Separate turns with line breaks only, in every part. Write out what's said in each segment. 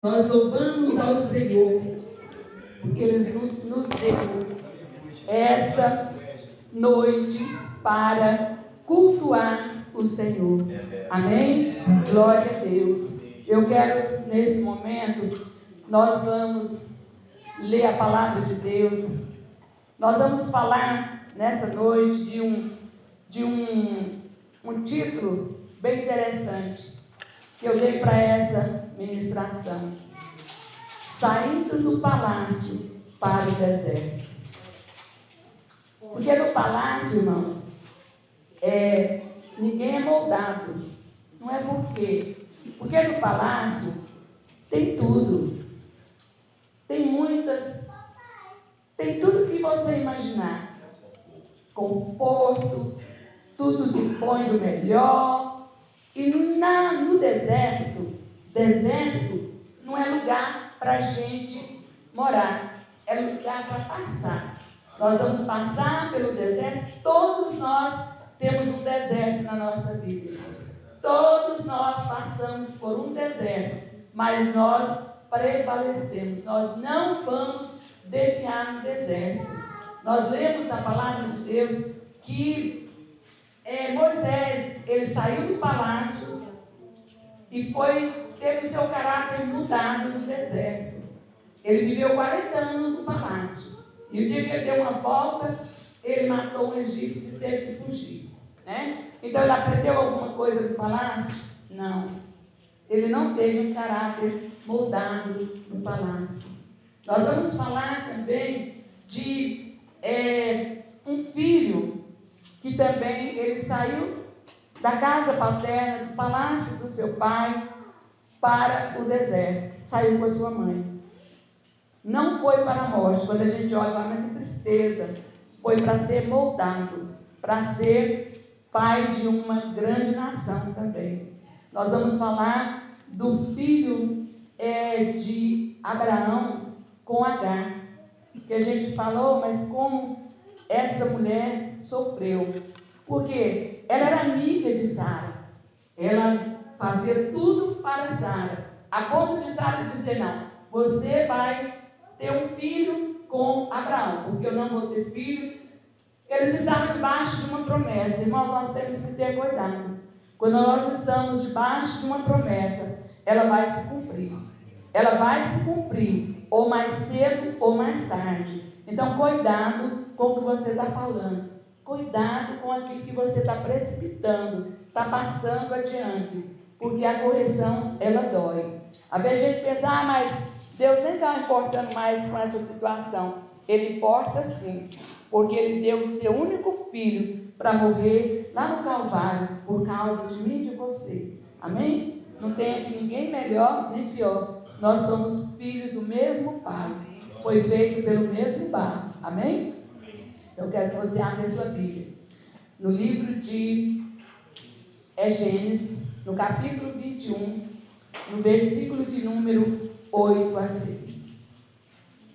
Nós louvamos ao Senhor, porque Ele nos deu esta noite para cultuar o Senhor. Amém? Glória a Deus. Eu quero, nesse momento, nós vamos ler a palavra de Deus. Nós vamos falar nessa noite de um título bem interessante que eu dei para essa ministração: Saindo do palácio para o deserto. Porque no palácio, irmãos, ninguém é moldado. Não é por quê? Porque no palácio tem tudo. Tem tudo que você imaginar. Conforto, tudo de bom e do melhor. E no deserto não é lugar para a gente morar, é lugar para passar. Nós vamos passar pelo deserto. Todos nós temos um deserto na nossa vida, irmãos. Todos nós passamos por um deserto, mas nós prevalecemos. Nós não vamos desviar no deserto. Nós lemos a palavra de Deus que Moisés, ele saiu do palácio e teve seu caráter mudado no deserto. Ele viveu 40 anos no palácio. E o dia que ele deu uma volta, ele matou um egípcio e teve que fugir. Então ele aprendeu alguma coisa no palácio? Não. Ele não teve um caráter moldado no palácio. Nós vamos falar também de um filho que também ele saiu da casa paterna, do palácio do seu pai, para o deserto. Saiu com a sua mãe. Não foi para a morte. Quando a gente olha, vai muita tristeza. Foi para ser moldado, para ser pai de uma grande nação também. Nós vamos falar do filho de Abraão com Agar. Que a gente falou, mas como essa mulher sofreu. Porque ela era amiga de Sara. Ela fazia tudo para Sara. A ponto de Sara dizer: não, você vai ter um filho com Abraão, porque eu não vou ter filho. Eles estavam debaixo de uma promessa. Irmãos, nós temos que ter cuidado. Quando nós estamos debaixo de uma promessa, ela vai se cumprir. Ela vai se cumprir, ou mais cedo ou mais tarde. Então, cuidado com o que você está falando. Cuidado com aquilo que você está precipitando, está passando adiante. Porque a correção, ela dói. Às vezes a gente pensa: mas Deus nem está importando mais com essa situação. Ele importa sim, porque Ele deu o seu único filho para morrer lá no Calvário, por causa de mim e de você. Amém? Não tem aqui ninguém melhor nem pior. Nós somos filhos do mesmo Pai. Foi feito pelo mesmo barro. Amém? Eu quero que você abra a sua Bíblia. No livro de Gênesis, no capítulo 21, no versículo de número 8 a seguir.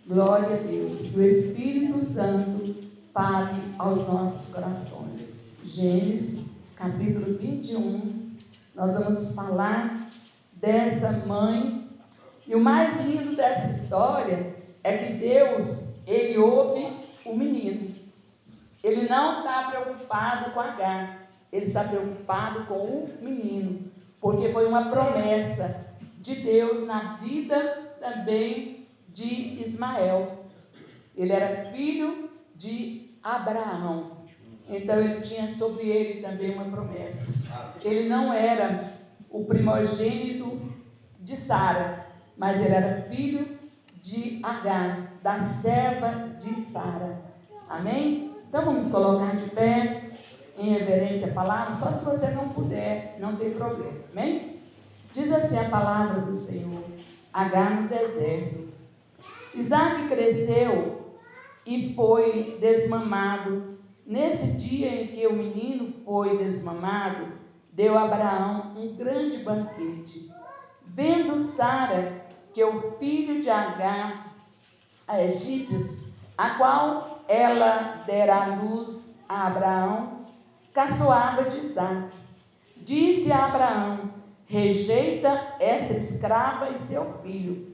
Glória a Deus. Que o Espírito Santo fale aos nossos corações. Gênesis, capítulo 21. Nós vamos falar dessa mãe. E o mais lindo dessa história é que Deus, Ele ouve o menino. Ele não está preocupado com Agar. Ele está preocupado com o menino. Porque foi uma promessa de Deus na vida também de Ismael. Ele era filho de Abraão. Então ele tinha sobre ele também uma promessa. Ele não era o primogênito de Sara, mas ele era filho de Agar, da serva de Sara. Amém? Então vamos colocar de pé em reverência à palavra. Só se você não puder, não tem problema. Amém? Diz assim a palavra do Senhor: Agar no deserto. Isaac cresceu e foi desmamado. Nesse dia em que o menino foi desmamado, deu a Abraão um grande banquete. Vendo Sara que o filho de Agar, a egípcia, a qual ela dera à luz a Abraão, caçoava de Isaac. Disse a Abraão: rejeita essa escrava e seu filho,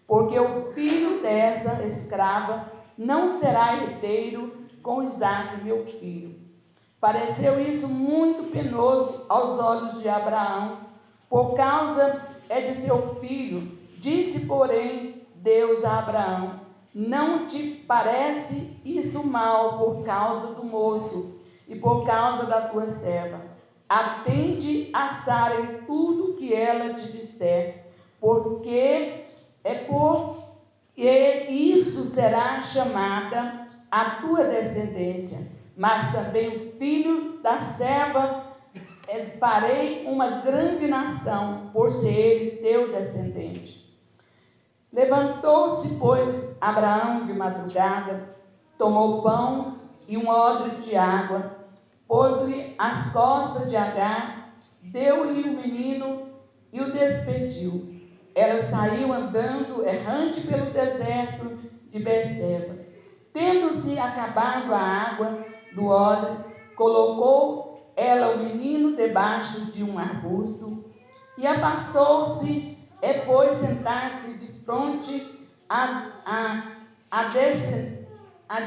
porque o filho dessa escrava não será herdeiro com Isaque, meu filho. Pareceu isso muito penoso aos olhos de Abraão, por causa de seu filho. Disse, porém, Deus a Abraão: não te parece isso mal por causa do moço e por causa da tua serva? Atende a Sara em tudo que ela te disser, porque isso será chamada a tua descendência. Mas também o filho da serva farei uma grande nação, por ser ele teu descendente. Levantou-se, pois, Abraão de madrugada, tomou pão e um odre de água, pôs-lhe as costas de Agar, deu-lhe o menino e o despediu. Ela saiu andando errante pelo deserto de Berseba. Tendo-se acabado a água do odre, colocou ela o menino debaixo de um arbusto e afastou-se e foi sentar-se de fronte a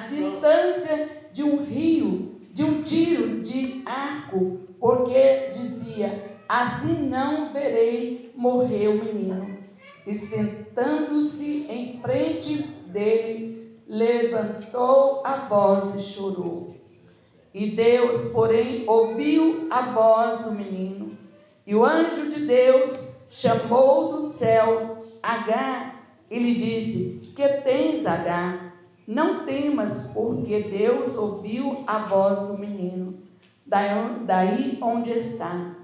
distância de um rio, de um tiro de arco, porque dizia: assim não verei morrer o menino. E sentando-se em frente dele, levantou a voz e chorou. E Deus, porém, ouviu a voz do menino. E o anjo de Deus chamou do céu Agar e lhe disse: que tens, Agar? Não temas, porque Deus ouviu a voz do menino, daí onde está.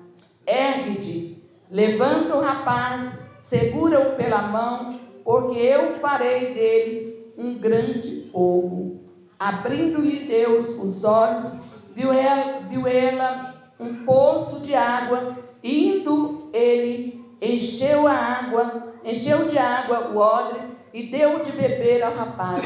Ergue-te, levanta o rapaz, segura-o pela mão, porque eu farei dele um grande povo. Abrindo-lhe Deus os olhos, viu ela um poço de água, indo ele, encheu de água o odre e deu de beber ao rapaz.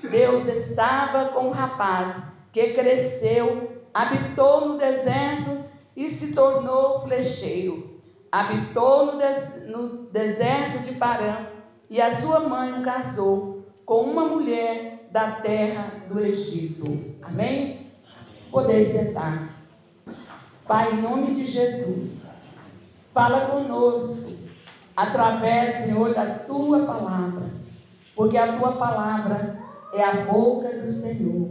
Deus estava com o rapaz, que cresceu, habitou no deserto e se tornou flecheiro. Habitou no deserto de Parã, e a sua mãe o casou com uma mulher da terra do Egito. Amém? Podeis sentar. Pai, em nome de Jesus, fala conosco através, Senhor, da tua palavra, porque a tua palavra é a boca do Senhor.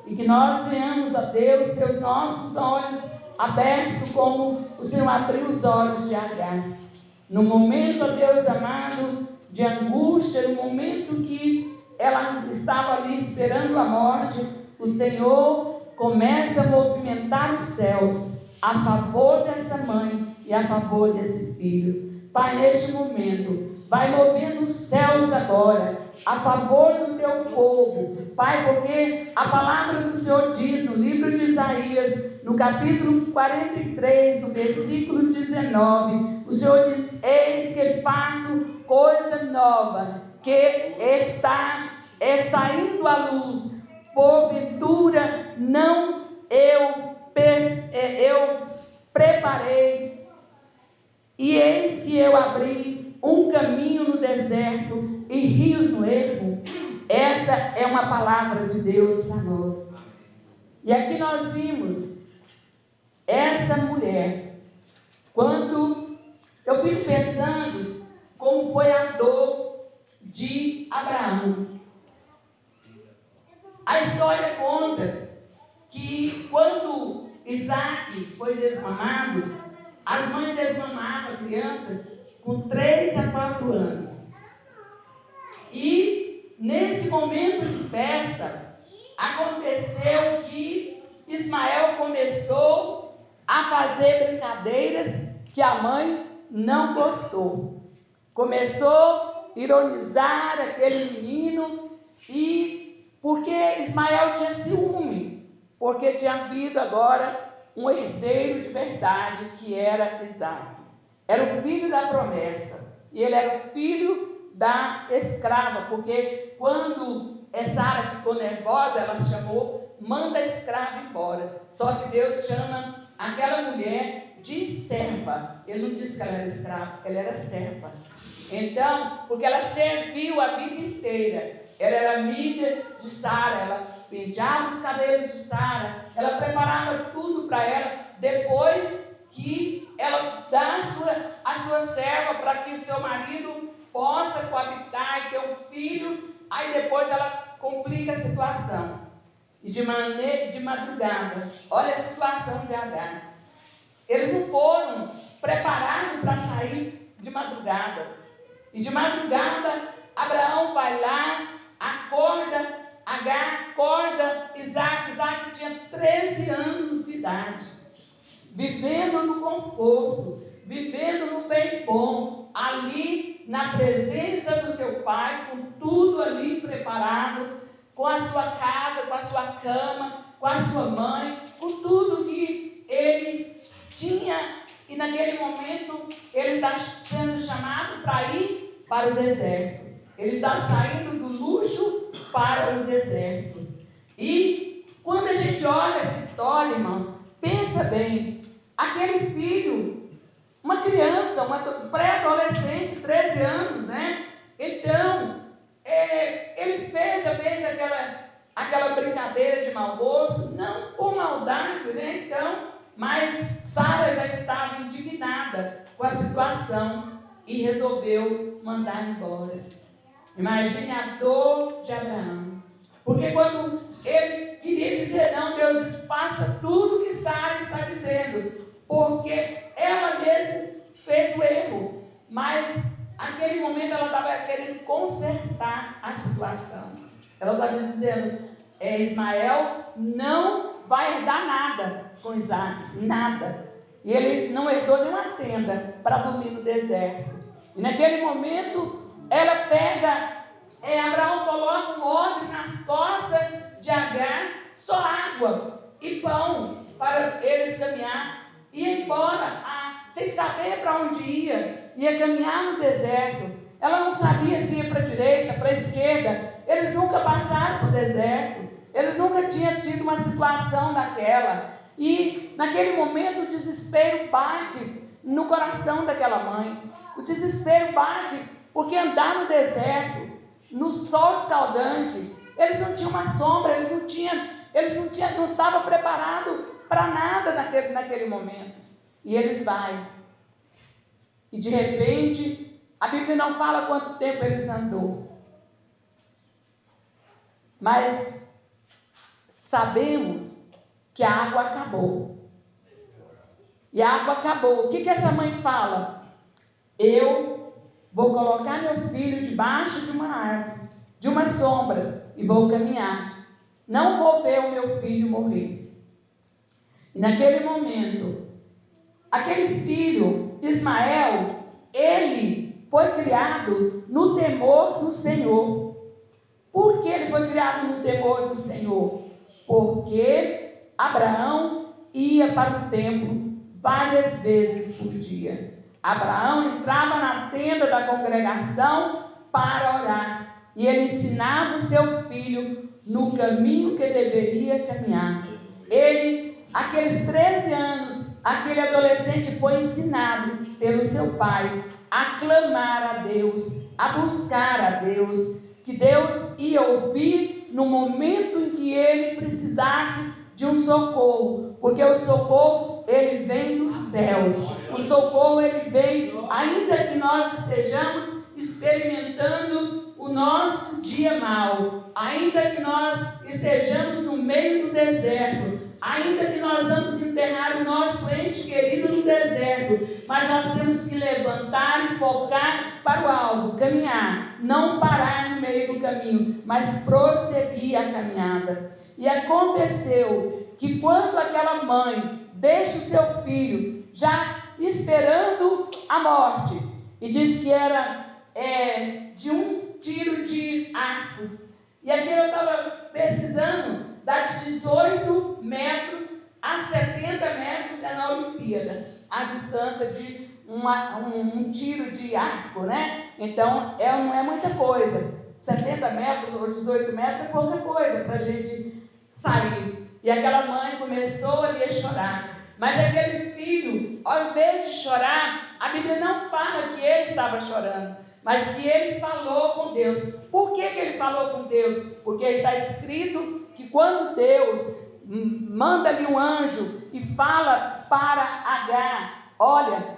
E que nós venhamos, a Deus, ter os nossos olhos abertos, como o Senhor abriu os olhos de Agar. No momento, ó Deus amado, de angústia, no momento que ela estava ali esperando a morte, o Senhor começa a movimentar os céus a favor dessa mãe e a favor desse filho. Pai, neste momento, vai movendo os céus agora a favor do teu povo. Pai, porque a palavra do Senhor diz no livro de Isaías, no capítulo 43, no versículo 19, o Senhor diz: eis que faço coisa nova, que está saindo à luz, porventura não eu preparei, e eis que eu abri um caminho no deserto e rios no ermo. Essa é uma palavra de Deus para nós. E aqui nós vimos essa mulher. Quando eu fico pensando como foi a dor de Abraão. A história conta que quando Isaque foi desmamado, as mães desmamavam a criança com 3 a 4 anos. E nesse momento de festa, aconteceu que Ismael começou a fazer brincadeiras que a mãe não gostou. Começou a ironizar aquele menino, e porque Ismael tinha ciúme, porque tinha havido agora um herdeiro de verdade, que era Isaque. Era o filho da promessa, e ele era o filho da escrava, porque quando Sara ficou nervosa, ela chamou: manda a escrava embora. Só que Deus chama aquela mulher de serva. Ele não disse que ela era escrava, ela era serva. Então, porque ela serviu a vida inteira. Ela era amiga de Sara, ela penteava os cabelos de Sara, ela preparava tudo para ela, depois que ela dá a sua serva para que o seu marido possa coabitar e ter um filho, aí depois ela complica a situação. E de madrugada, olha a situação de Agar. Eles não foram preparados para sair de madrugada. E de madrugada, Abraão vai lá, acorda, Agar acorda, Isaac tinha 13 anos de idade, vivendo no conforto, vivendo no bem bom, ali na presença do seu pai, com tudo ali preparado, com a sua casa, com a sua cama, com a sua mãe, com tudo que ele tinha. E naquele momento ele está sendo chamado para ir para o deserto. Ele está saindo do luxo para o deserto. E quando a gente olha essa história, irmãos, pensa bem, aquele filho, uma criança, uma pré-adolescente, 13 anos, né? Então, ele fez aquela brincadeira de mau gosto, não por maldade, né? Então, mas Sara já estava indignada com a situação e resolveu mandar embora. Imagine a dor de Abraão. Porque quando ele queria dizer não, Deus faça tudo o que Sara está dizendo, porque ela mesma fez o erro. Mas naquele momento ela estava querendo consertar a situação. Ela estava dizendo, Ismael não vai herdar nada com Isaac, nada. E ele não herdou nenhuma tenda para dormir no deserto. E naquele momento ela pega, Abraão coloca um odre nas costas de Agar, só água e pão para eles caminhar. Ia embora, sem saber para onde ia caminhar no deserto. Ela não sabia se ia para a direita, para a esquerda. Eles nunca passaram por deserto, eles nunca tinham tido uma situação daquela. E naquele momento o desespero bate no coração daquela mãe. O desespero bate porque andar no deserto, no sol escaldante, eles não tinham uma sombra, eles não estavam preparados para nada naquele momento. E eles vão. E de repente, a Bíblia não fala quanto tempo eles andou. Mas sabemos que a água acabou. E a água acabou. O que essa mãe fala? Eu vou colocar meu filho debaixo de uma árvore, de uma sombra, e vou caminhar. Não vou ver o meu filho morrer. E naquele momento, aquele filho, Ismael, ele foi criado no temor do Senhor. Por que ele foi criado no temor do Senhor? Porque Abraão ia para o templo várias vezes por dia. Abraão entrava na tenda da congregação para orar. E ele ensinava o seu filho no caminho que deveria caminhar. Aqueles 13 anos, aquele adolescente foi ensinado pelo seu pai a clamar a Deus, a buscar a Deus, que Deus ia ouvir no momento em que ele precisasse de um socorro, porque o socorro ele vem dos céus, o socorro ele vem, ainda que nós estejamos experimentando o nosso dia mau, ainda que nós estejamos no meio do deserto, ainda que nós vamos enterrar o nosso ente querido no deserto, mas nós temos que levantar e focar para o alvo, caminhar, não parar no meio do caminho, mas prosseguir a caminhada. E aconteceu que quando aquela mãe deixa o seu filho já esperando a morte, e diz que era de um tiro de arco, e aqui eu estava pesquisando, dá de 18 metros a 70 metros na Olimpíada, a distância de um tiro de arco, né? Então não é muita coisa, 70 metros ou 18 metros é pouca coisa para a gente sair. E aquela mãe começou ali a chorar, Mas aquele filho, ao invés de chorar, a Bíblia não fala que ele estava chorando, mas que ele falou com Deus. Por que ele falou com Deus? Porque está escrito que quando Deus manda-lhe um anjo e fala para Agar, olha,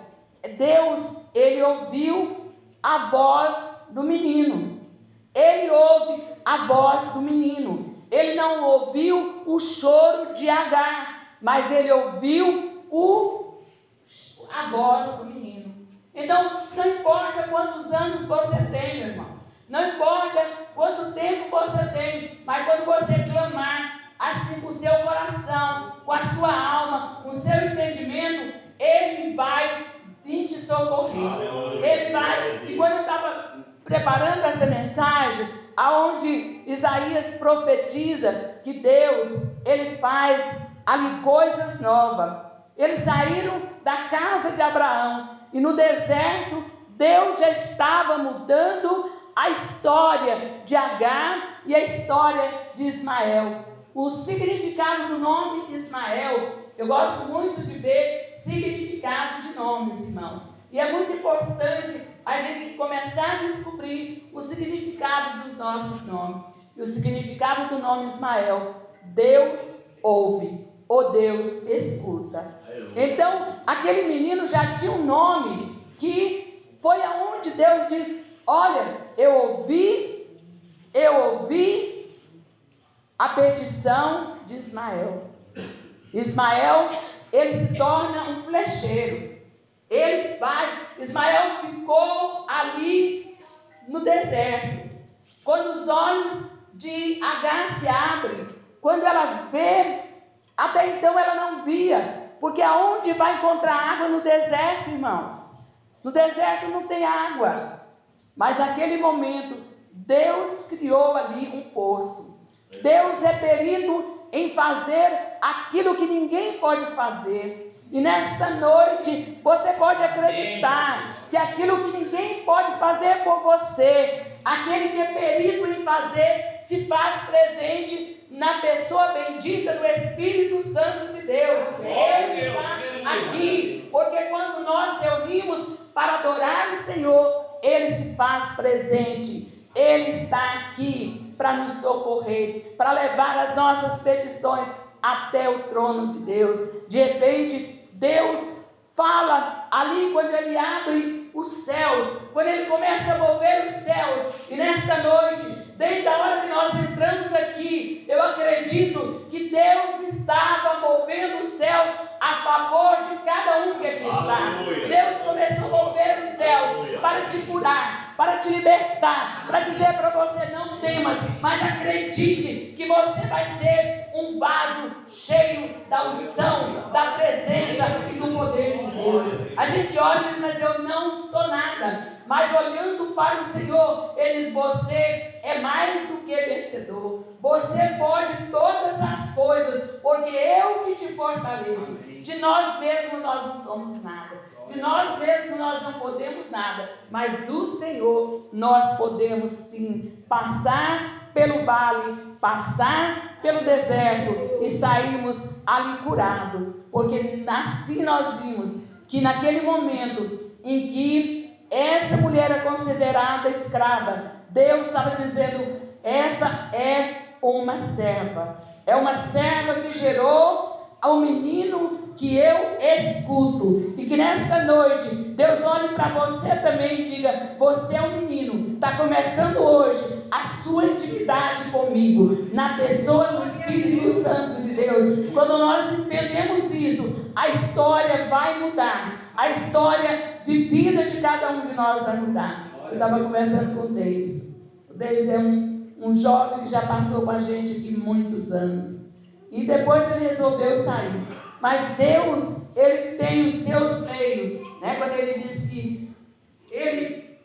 Deus, ele ouviu a voz do menino. Ele ouve a voz do menino. Ele não ouviu o choro de Agar, mas ele ouviu a voz do menino. Então, não importa quantos anos você tem, meu irmão, não importa quanto tempo você tem, mas quando você clamar, assim com o seu coração, com a sua alma, com o seu entendimento, Ele vai vir te socorrer. Ele vai. E quando eu estava preparando essa mensagem, aonde Isaías profetiza que Deus, Ele faz ali coisas novas. Eles saíram da casa de Abraão e no deserto Deus já estava mudando a história de Agar e a história de Ismael. O significado do nome Ismael, eu gosto muito de ver significado de nomes, irmãos. E é muito importante a gente começar a descobrir o significado dos nossos nomes. E o significado do nome Ismael, Deus ouve, ou Deus escuta. Então, aquele menino já tinha um nome que foi aonde Deus diz, olha, eu ouvi a petição de Ismael. Ismael, ele se torna um flecheiro. Ismael ficou ali no deserto. Quando os olhos de Agar se abrem, quando ela vê, até então ela não via, porque aonde vai encontrar água no deserto, irmãos? No deserto não tem água. Mas naquele momento, Deus criou ali um poço. Deus é perito em fazer aquilo que ninguém pode fazer. E nesta noite, você pode acreditar que aquilo que ninguém pode fazer por você, aquele que é perito em fazer, se faz presente na pessoa bendita do Espírito Santo de Deus. Ele está aqui, porque quando nós reunimos para adorar o Senhor, Ele se faz presente. Ele está aqui para nos socorrer, para levar as nossas petições até o trono de Deus. De repente, Deus fala ali quando Ele abre os céus, quando Ele começa a mover os céus. E nesta noite, desde a hora que nós entramos aqui, eu acredito que Deus estava movendo os céus a favor de cada um que aqui está. Deus começou a mover os céus para te curar, para te libertar, para dizer para você, não temas, mas acredite que você vai ser um vaso cheio da unção, da presença e do poder de Deus. A gente olha e diz, mas eu não sou nada. Mas olhando para o Senhor, Ele diz, você é mais do que vencedor. Você pode todas as coisas, porque eu que te fortaleço. De nós mesmos nós não somos nada. De nós mesmos nós não podemos nada. Mas do Senhor nós podemos sim passar pelo vale, passar pelo deserto e sairmos ali curados. Porque assim nós vimos que naquele momento em que essa mulher é considerada escrava, Deus estava dizendo, essa é uma serva. É uma serva que gerou ao menino que eu escuto. E que nesta noite, Deus olhe para você também e diga, você é um menino, está começando hoje a sua intimidade comigo, na pessoa do Espírito Santo de Deus. Quando nós entendemos isso, a história vai mudar. A história de vida de cada um de nós vai mudar. Eu estava conversando com o Deis. O Deis é um jovem que já passou com a gente aqui muitos anos. E depois ele resolveu sair. Mas Deus, Ele tem os seus meios. Né? Quando Ele disse que Ele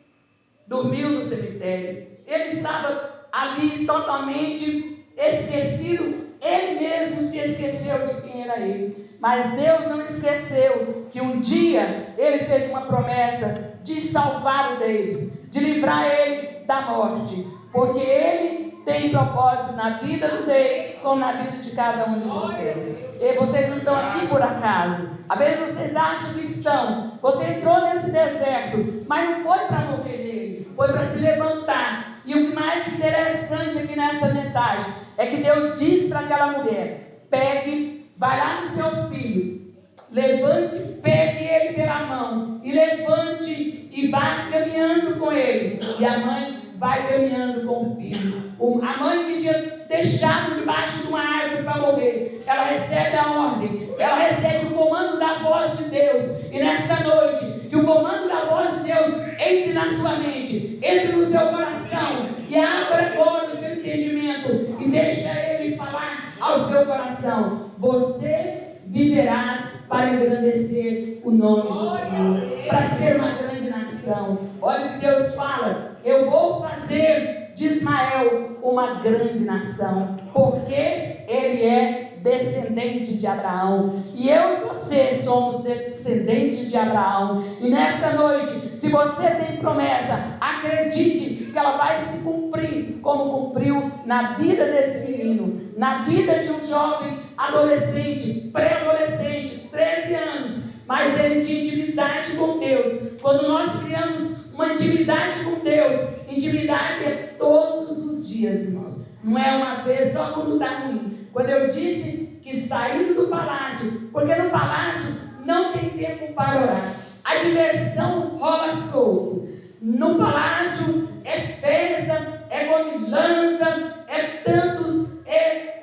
dormiu no cemitério. Ele estava ali totalmente esquecido. Ele mesmo se esqueceu de quem era Ele. Mas Deus não esqueceu que um dia Ele fez uma promessa de salvar o Deis, de livrar ele da morte, porque Ele tem propósito na vida do Deus, como na vida de cada um de vocês. E vocês não estão aqui por acaso. Às vezes vocês acham que estão. Você entrou nesse deserto, mas não foi para morrer nele, foi para se levantar. E o mais interessante aqui nessa mensagem é que Deus diz para aquela mulher: pegue, vai lá no seu filho, levante, pegue ele pela mão e levante e vá caminhando com ele. E a mãe vai caminhando com o filho. A mãe que tinha deixado debaixo de uma árvore para morrer, ela recebe a ordem, ela recebe o comando da voz de Deus. E nesta noite, que o comando da voz de Deus entre na sua mente, entre no seu coração e abra agora o seu entendimento e deixa ele falar ao seu coração. Você viverás para engrandecer o nome do Senhor, para ser uma grande nação. Olha o que Deus fala: eu vou fazer de Ismael uma grande nação, porque ele é descendente de Abraão, e eu e você somos descendentes de Abraão. E nesta noite, se você tem promessa, acredite que ela vai se cumprir, como cumpriu na vida desse menino, na vida de um jovem adolescente, pré-adolescente, 13 anos, mas ele tinha intimidade com Deus. Quando nós criamos uma intimidade com Deus, intimidade é todos os dias, irmãos. Não é uma vez só quando está ruim. Quando eu disse que saindo do palácio, porque no palácio não tem tempo para orar, a diversão rola solto. No palácio é festa, é comilança, é tantos,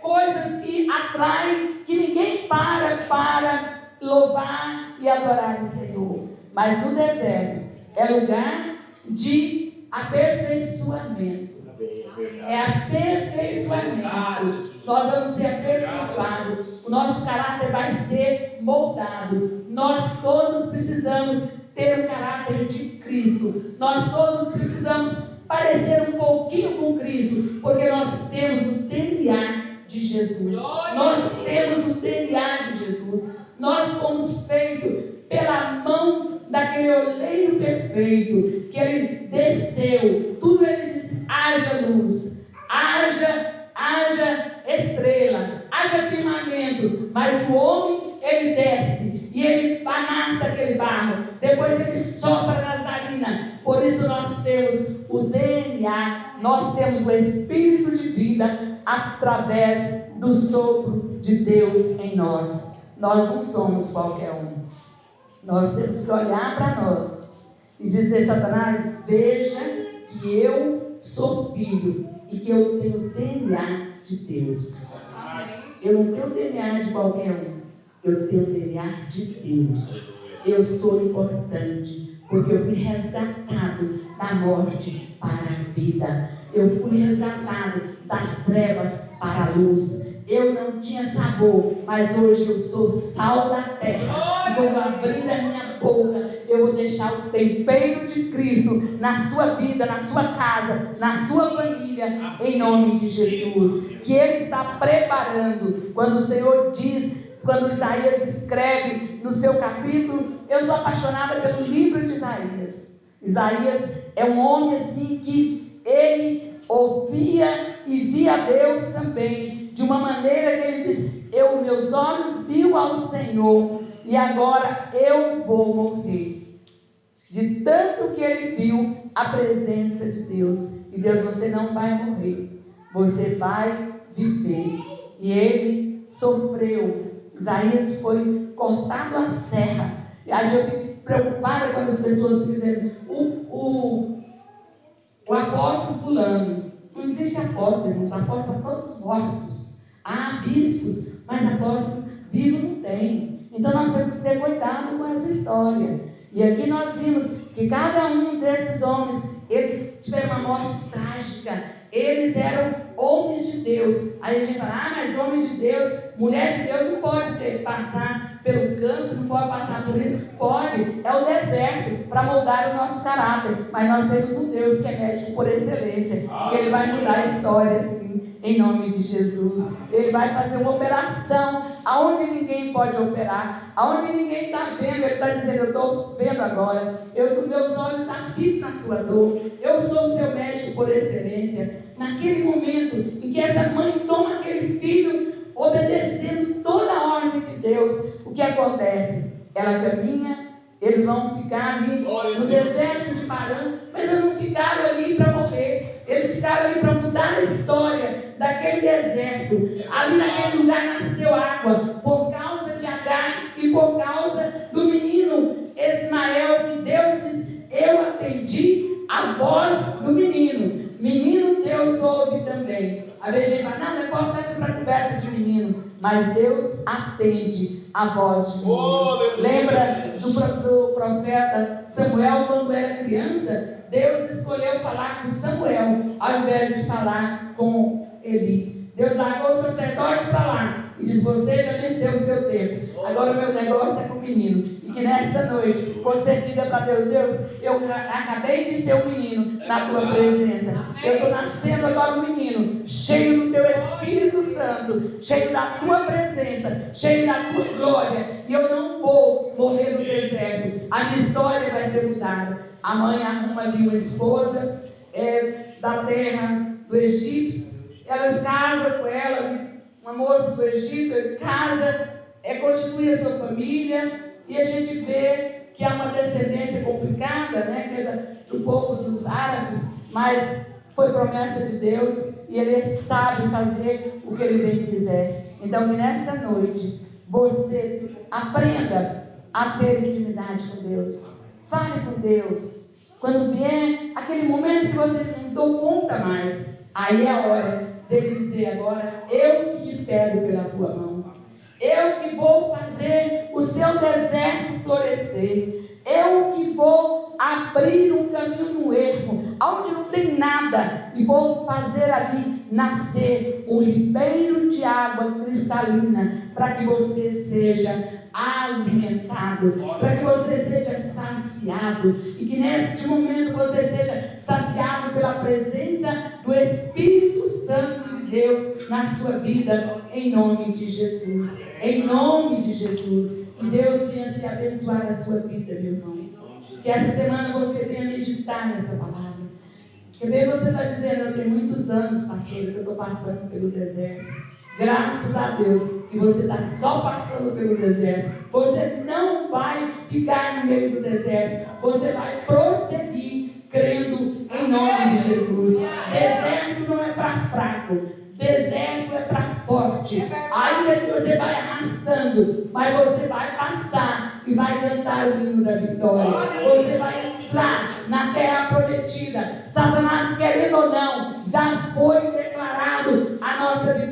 coisas que atraem, que ninguém para louvar e adorar o Senhor. Mas no deserto é lugar de aperfeiçoamento. É aperfeiçoamento. Nós vamos ser aperfeiçoados. O nosso caráter vai ser moldado. Nós todos precisamos ter o caráter de Cristo. Nós todos precisamos parecer um pouquinho com Cristo, porque nós temos o DNA de Jesus. Nós temos o DNA de Jesus. Nós fomos feitos pela mão daquele oleiro perfeito, que ele desceu. Tudo ele disse: haja luz, haja estrela, haja firmamento. Mas o homem, ele desce e ele amassa aquele barro, depois ele sopra nas narinas. Por isso nós temos o DNA, nós temos o Espírito de vida através do sopro de Deus em nós. Nós não somos qualquer um. Nós temos que olhar para nós e dizer: Satanás, veja que eu sou filho e que eu tenho o DNA de Deus. Eu não tenho o DNA de qualquer um, eu tenho o DNA de Deus. Eu sou importante, porque eu fui resgatado da morte para a vida. Eu fui resgatado das trevas para a luz. Eu não tinha sabor, mas hoje eu sou sal da terra. E quando eu abrir a minha boca, eu vou deixar o tempero de Cristo na sua vida, na sua casa, na sua família, em nome de Jesus. Que Ele está preparando. Quando o Senhor diz, quando Isaías escreve no seu capítulo, eu sou apaixonada pelo livro de Isaías. Isaías é um homem assim que ele ouvia e via Deus também, de uma maneira que ele diz: meus olhos viu ao Senhor e agora eu vou morrer. De tanto que ele viu a presença de Deus. E Deus, você não vai morrer, você vai viver. E ele sofreu. Isaías foi cortado a serra. E aí eu fico preocupada quando as pessoas me dizem: o apóstolo fulano. Não existe apóstolo, irmãos. Apóstolos são todos mortos. Há bispos, mas apóstolo vivo não tem. Então nós temos que ter cuidado com essa história. E aqui nós vimos que cada um desses homens, eles tiveram uma morte trágica. Eles eram homens de Deus. Aí a gente fala: mas homem de Deus, mulher de Deus não pode passar pelo câncer, não pode passar por isso. Pode, é o deserto para moldar o nosso caráter. Mas nós temos um Deus que é médico por excelência, e Ele vai mudar a história, sim. em nome de Jesus. Ele vai fazer uma operação aonde ninguém pode operar, aonde ninguém está vendo. Ele está dizendo: eu estou vendo agora, meus olhos estão fixos na sua dor, eu sou o seu médico por excelência. Naquele momento em que essa mãe toma aquele filho, obedecendo toda a ordem de Deus, o que acontece? Ela caminha. Eles vão ficar ali no deserto de Paran, mas eles não ficaram ali para morrer. Eles ficaram ali para mudar a história daquele deserto. Ali naquele lugar nasceu água, por causa de Agar e por causa do menino Ismael, que Deus diz: eu atendi a voz do menino. Menino Deus ouve também. A gente fala: não, não importa essa para conversa de menino, mas Deus atende a voz de menino. Lembra do profeta Samuel, quando era criança? Deus escolheu falar com Samuel ao invés de falar com Eli. Deus largou o sacerdote para lá e diz: você já venceu o seu tempo, agora o meu negócio é com o menino. E que nesta noite você diga para Deus: Deus, eu acabei de ser um menino na tua presença, eu estou nascendo agora um menino, cheio do teu Espírito Santo, cheio da tua presença, cheio da tua glória, e eu não vou morrer no deserto. A minha história vai ser mudada. A mãe arruma ali uma esposa da terra do Egito. Elas casam com ela, uma moça do Egito. Ele casa, constitui a sua família, e a gente vê que há uma descendência complicada, né, que é do povo dos árabes, mas foi promessa de Deus e Ele sabe fazer o que Ele bem quiser. Então, que nesta noite você aprenda a ter intimidade com Deus. Fale com Deus. Quando vier aquele momento que você não dou conta mais, aí é a hora dele dizer: agora eu que te pego pela tua mão, eu que vou fazer o seu deserto florescer, eu que vou abrir um caminho no ermo, onde não tem nada, e vou fazer ali nascer um ribeiro de água cristalina, para que você seja alimentado, para que você seja saciado, e que neste momento você seja saciado pela presença do Espírito Santo de Deus na sua vida, em nome de Jesus, em nome de Jesus. Que Deus venha se abençoar a sua vida, meu irmão. Que essa semana você venha meditar nessa palavra. Quer ver? Você está dizendo: eu tenho muitos anos, pastor, que eu estou passando pelo deserto. Graças a Deus que você está só passando pelo deserto. Você não vai ficar no meio do deserto. Você vai prosseguir crendo em nome de Jesus. Deserto não é para fraco. Deserto é para forte. Ainda que você vai arrastando, mas você vai passar e vai cantar o hino da vitória. Você vai entrar na terra prometida. Satanás, querendo ou não, já foi declarado a nossa vitória.